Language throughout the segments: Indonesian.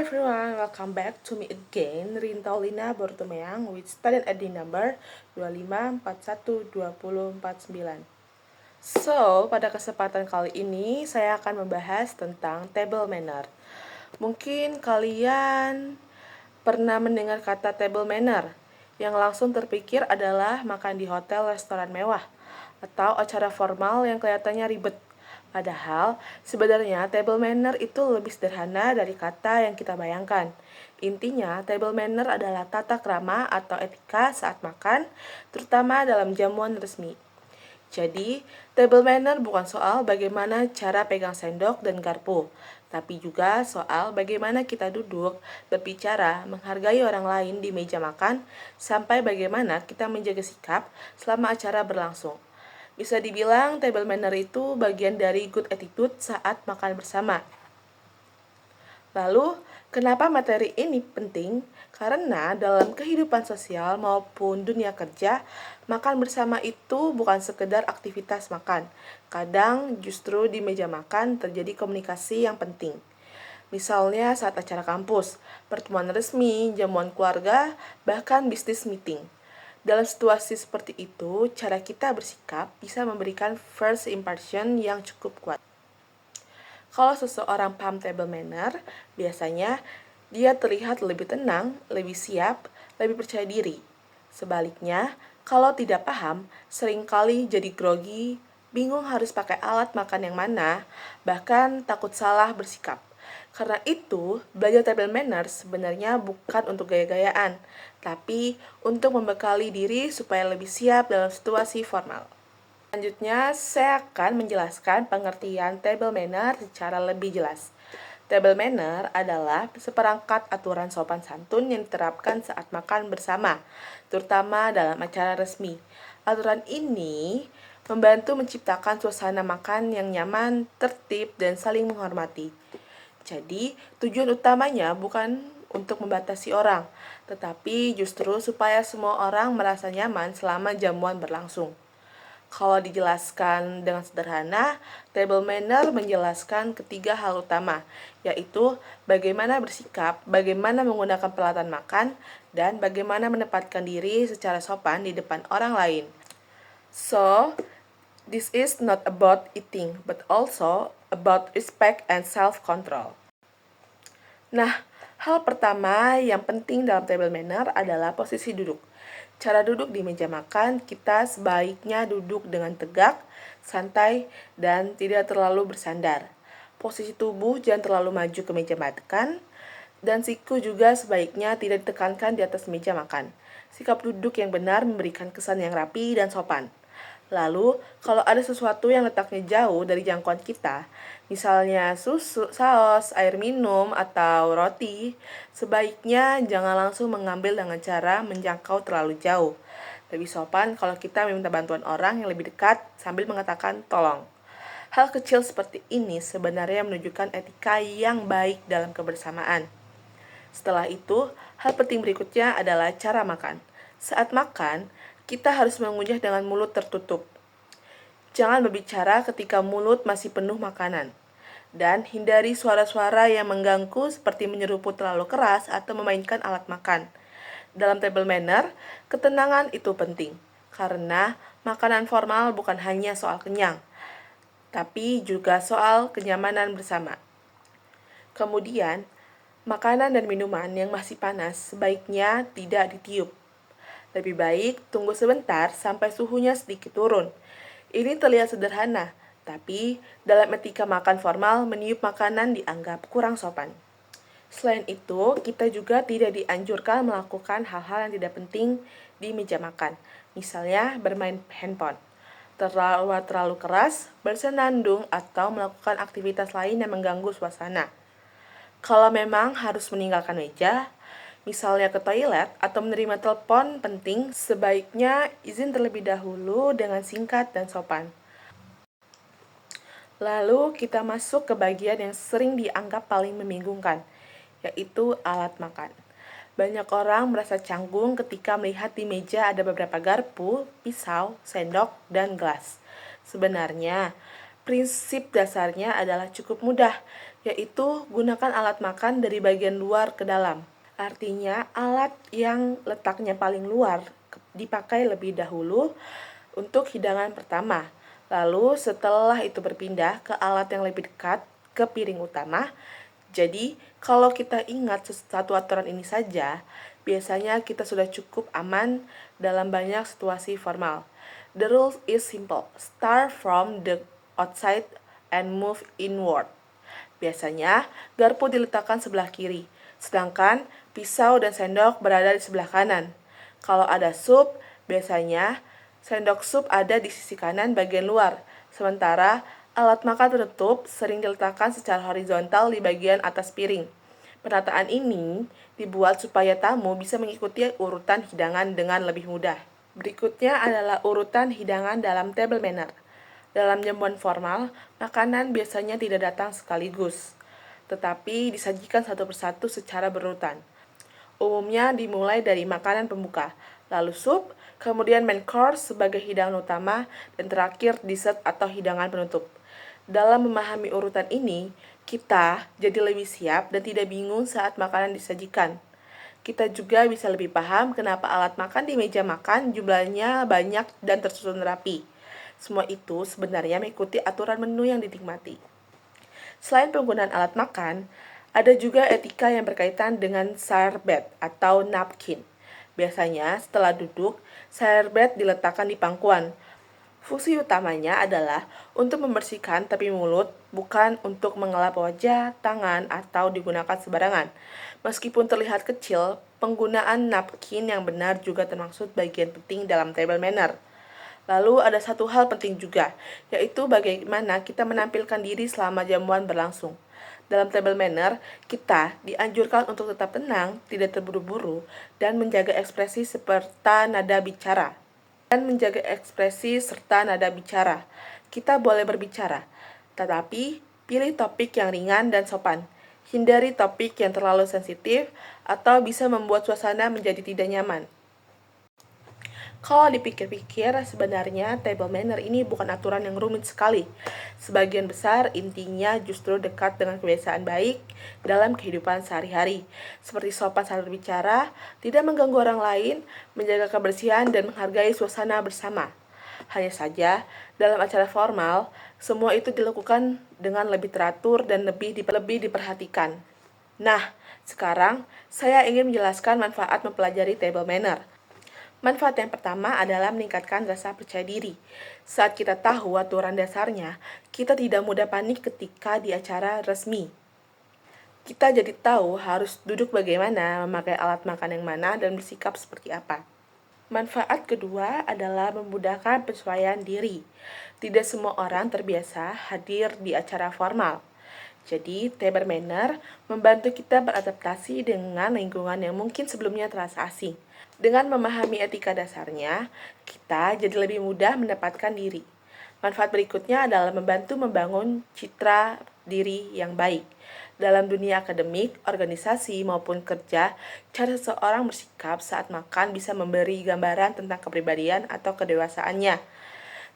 everyone, welcome back to me again, Rintaulina Bortumeang with student ID number 25412049. So, pada kesempatan kali ini saya akan membahas tentang table manner. Mungkin kalian pernah mendengar kata table manner. Yang langsung terpikir adalah makan di hotel restoran mewah atau acara formal yang kelihatannya ribet. Padahal, sebenarnya table manner itu lebih sederhana dari kata yang kita bayangkan. Intinya, table manner adalah tata krama atau etika saat makan, terutama dalam jamuan resmi. Jadi, table manner bukan soal bagaimana cara pegang sendok dan garpu, tapi juga soal bagaimana kita duduk, berbicara, menghargai orang lain di meja makan, sampai bagaimana kita menjaga sikap selama acara berlangsung. Bisa dibilang table manner itu bagian dari good attitude saat makan bersama. Lalu, kenapa materi ini penting? Karena dalam kehidupan sosial maupun dunia kerja, makan bersama itu bukan sekedar aktivitas makan. Kadang justru di meja makan terjadi komunikasi yang penting. Misalnya saat acara kampus, pertemuan resmi, jamuan keluarga, bahkan bisnis meeting. Dalam situasi seperti itu, cara kita bersikap bisa memberikan first impression yang cukup kuat. Kalau seseorang paham table manner, biasanya dia terlihat lebih tenang, lebih siap, lebih percaya diri. Sebaliknya, kalau tidak paham, seringkali jadi grogi, bingung harus pakai alat makan yang mana, bahkan takut salah bersikap. Karena itu, belajar table manners sebenarnya bukan untuk gaya-gayaan, tapi untuk membekali diri supaya lebih siap dalam situasi formal. Selanjutnya, saya akan menjelaskan pengertian table manner secara lebih jelas. Table manner adalah seperangkat aturan sopan santun yang diterapkan saat makan bersama, terutama dalam acara resmi. Aturan ini membantu menciptakan suasana makan yang nyaman, tertib, dan saling menghormati. Jadi, tujuan utamanya bukan untuk membatasi orang, tetapi justru supaya semua orang merasa nyaman selama jamuan berlangsung. Kalau dijelaskan dengan sederhana, table manner menjelaskan ketiga hal utama, yaitu bagaimana bersikap, bagaimana menggunakan peralatan makan, dan bagaimana menempatkan diri secara sopan di depan orang lain. So, this is not about eating, but also about respect and self-control. Nah, hal pertama yang penting dalam table manner adalah posisi duduk. Cara duduk di meja makan, kita sebaiknya duduk dengan tegak, santai, dan tidak terlalu bersandar. Posisi tubuh jangan terlalu maju ke meja makan, dan siku juga sebaiknya tidak ditekankan di atas meja makan. Sikap duduk yang benar memberikan kesan yang rapi dan sopan. Lalu, kalau ada sesuatu yang letaknya jauh dari jangkauan kita, misalnya susu, saus, air minum, atau roti, sebaiknya jangan langsung mengambil dengan cara menjangkau terlalu jauh. Lebih sopan kalau kita meminta bantuan orang yang lebih dekat sambil mengatakan tolong. Hal kecil seperti ini sebenarnya menunjukkan etika yang baik dalam kebersamaan. Setelah itu, hal penting berikutnya adalah cara makan. Saat makan, kita harus mengunyah dengan mulut tertutup. Jangan berbicara ketika mulut masih penuh makanan. Dan hindari suara-suara yang mengganggu seperti menyeruput terlalu keras atau memainkan alat makan. Dalam table manner, ketenangan itu penting. Karena makanan formal bukan hanya soal kenyang, tapi juga soal kenyamanan bersama. Kemudian, makanan dan minuman yang masih panas sebaiknya tidak ditiup. Lebih baik tunggu sebentar sampai suhunya sedikit turun. Ini terlihat sederhana, tapi dalam etika makan formal, meniup makanan dianggap kurang sopan. Selain itu, kita juga tidak dianjurkan melakukan hal-hal yang tidak penting di meja makan. Misalnya bermain handphone, terlalu keras, bersenandung, atau melakukan aktivitas lain yang mengganggu suasana. Kalau memang harus meninggalkan meja, misalnya ke toilet atau menerima telepon penting, sebaiknya izin terlebih dahulu dengan singkat dan sopan. Lalu kita masuk ke bagian yang sering dianggap paling membingungkan, yaitu alat makan. Banyak orang merasa canggung ketika melihat di meja ada beberapa garpu, pisau, sendok, dan gelas. Sebenarnya, Prinsip dasarnya adalah cukup mudah, yaitu gunakan alat makan dari bagian luar ke dalam. Artinya, alat yang letaknya paling luar dipakai lebih dahulu untuk hidangan pertama. Lalu setelah itu berpindah ke alat yang lebih dekat ke piring utama. Jadi, kalau kita ingat satu aturan ini saja, biasanya kita sudah cukup aman dalam banyak situasi formal. The rule is simple. Start from the outside and move inward. Biasanya, garpu diletakkan sebelah kiri, sedangkan pisau dan sendok berada di sebelah kanan. Kalau ada sup, biasanya sendok sup ada di sisi kanan bagian luar, sementara alat makan penutup sering diletakkan secara horizontal di bagian atas piring. Penataan ini dibuat supaya tamu bisa mengikuti urutan hidangan dengan lebih mudah. Berikutnya adalah urutan hidangan dalam table manner. Dalam jamuan formal, makanan biasanya tidak datang sekaligus, tetapi disajikan satu persatu secara berurutan. Umumnya dimulai dari makanan pembuka, lalu sup, kemudian main course sebagai hidangan utama, dan terakhir dessert atau hidangan penutup. Dalam memahami urutan ini, kita jadi lebih siap dan tidak bingung saat makanan disajikan. Kita juga bisa lebih paham kenapa alat makan di meja makan jumlahnya banyak dan tersusun rapi. Semua itu sebenarnya mengikuti aturan menu yang dinikmati. Selain penggunaan alat makan, ada juga etika yang berkaitan dengan serbet atau napkin. Biasanya setelah duduk, serbet diletakkan di pangkuan. Fungsi utamanya adalah untuk membersihkan tepi mulut, bukan untuk mengelap wajah, tangan, atau digunakan sembarangan. Meskipun terlihat kecil, penggunaan napkin yang benar juga termasuk bagian penting dalam table manner. Lalu ada satu hal penting juga, yaitu bagaimana kita menampilkan diri selama jamuan berlangsung. Dalam table manner, kita dianjurkan untuk tetap tenang, tidak terburu-buru, dan menjaga ekspresi serta nada bicara. Kita boleh berbicara, tetapi pilih topik yang ringan dan sopan. Hindari topik yang terlalu sensitif atau bisa membuat suasana menjadi tidak nyaman. Kalau dipikir-pikir, sebenarnya table manner ini bukan aturan yang rumit sekali. Sebagian besar intinya justru dekat dengan kebiasaan baik dalam kehidupan sehari-hari. Seperti sopan saat berbicara, tidak mengganggu orang lain, menjaga kebersihan, dan menghargai suasana bersama. Hanya saja, dalam acara formal, semua itu dilakukan dengan lebih teratur dan lebih diperhatikan. Nah, sekarang saya ingin menjelaskan manfaat mempelajari table manner. Manfaat yang pertama adalah meningkatkan rasa percaya diri. Saat kita tahu aturan dasarnya, kita tidak mudah panik ketika di acara resmi. Kita jadi tahu harus duduk bagaimana, memakai alat makan yang mana, dan bersikap seperti apa. Manfaat kedua adalah memudahkan penyesuaian diri. Tidak semua orang terbiasa hadir di acara formal. Jadi, table manner membantu kita beradaptasi dengan lingkungan yang mungkin sebelumnya terasa asing. Dengan memahami etika dasarnya, kita jadi lebih mudah mendapatkan diri. Manfaat berikutnya adalah membantu membangun citra diri yang baik. Dalam dunia akademik, organisasi, maupun kerja, cara seseorang bersikap saat makan bisa memberi gambaran tentang kepribadian atau kedewasaannya.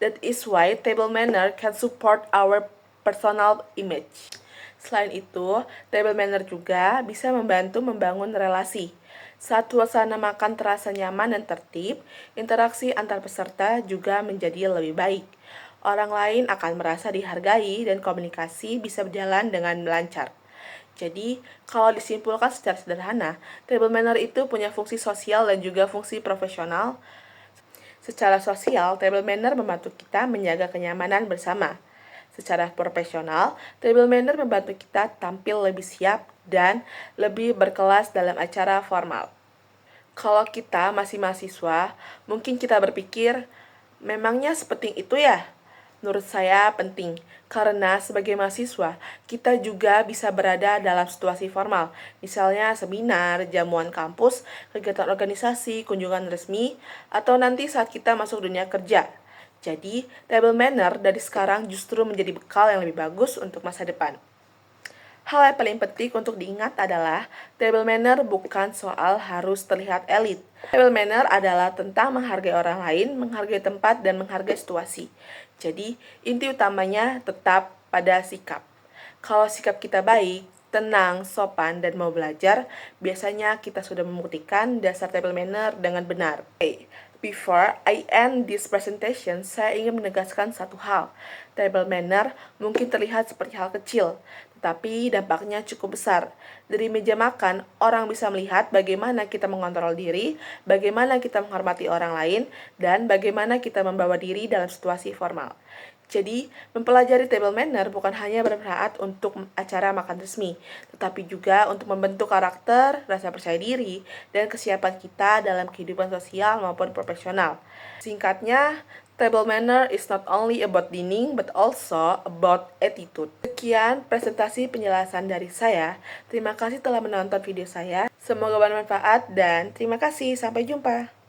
That is why table manner can support our personal image. Selain itu, table manner juga bisa membantu membangun relasi. Saat suasana makan terasa nyaman dan tertib, interaksi antar peserta juga menjadi lebih baik. Orang lain akan merasa dihargai dan komunikasi bisa berjalan dengan lancar. Jadi, kalau disimpulkan secara sederhana, table manner itu punya fungsi sosial dan juga fungsi profesional. Secara sosial, table manner membantu kita menjaga kenyamanan bersama. Secara profesional, table manner membantu kita tampil lebih siap dan lebih berkelas dalam acara formal. Kalau kita masih mahasiswa, mungkin kita berpikir, memangnya sepenting itu ya? Menurut saya penting, karena sebagai mahasiswa, kita juga bisa berada dalam situasi formal, misalnya seminar, jamuan kampus, kegiatan organisasi, kunjungan resmi, atau nanti saat kita masuk dunia kerja. Jadi, table manner dari sekarang justru menjadi bekal yang lebih bagus untuk masa depan. Hal yang paling penting untuk diingat adalah table manner bukan soal harus terlihat elit. Table manner adalah tentang menghargai orang lain, menghargai tempat, dan menghargai situasi. Jadi, inti utamanya tetap pada sikap. Kalau sikap kita baik, tenang, sopan, dan mau belajar, biasanya kita sudah membuktikan dasar table manner dengan benar. Before I end this presentation, saya ingin menegaskan satu hal. Table manner mungkin terlihat seperti hal kecil, tetapi dampaknya cukup besar. Dari meja makan, orang bisa melihat bagaimana kita mengontrol diri, bagaimana kita menghormati orang lain, dan bagaimana kita membawa diri dalam situasi formal. Jadi, mempelajari table manner bukan hanya bermanfaat untuk acara makan resmi, tetapi juga untuk membentuk karakter, rasa percaya diri, dan kesiapan kita dalam kehidupan sosial maupun profesional. Singkatnya, table manner is not only about dining, but also about attitude. Sekian presentasi penjelasan dari saya. Terima kasih telah menonton video saya. Semoga bermanfaat dan terima kasih. Sampai jumpa.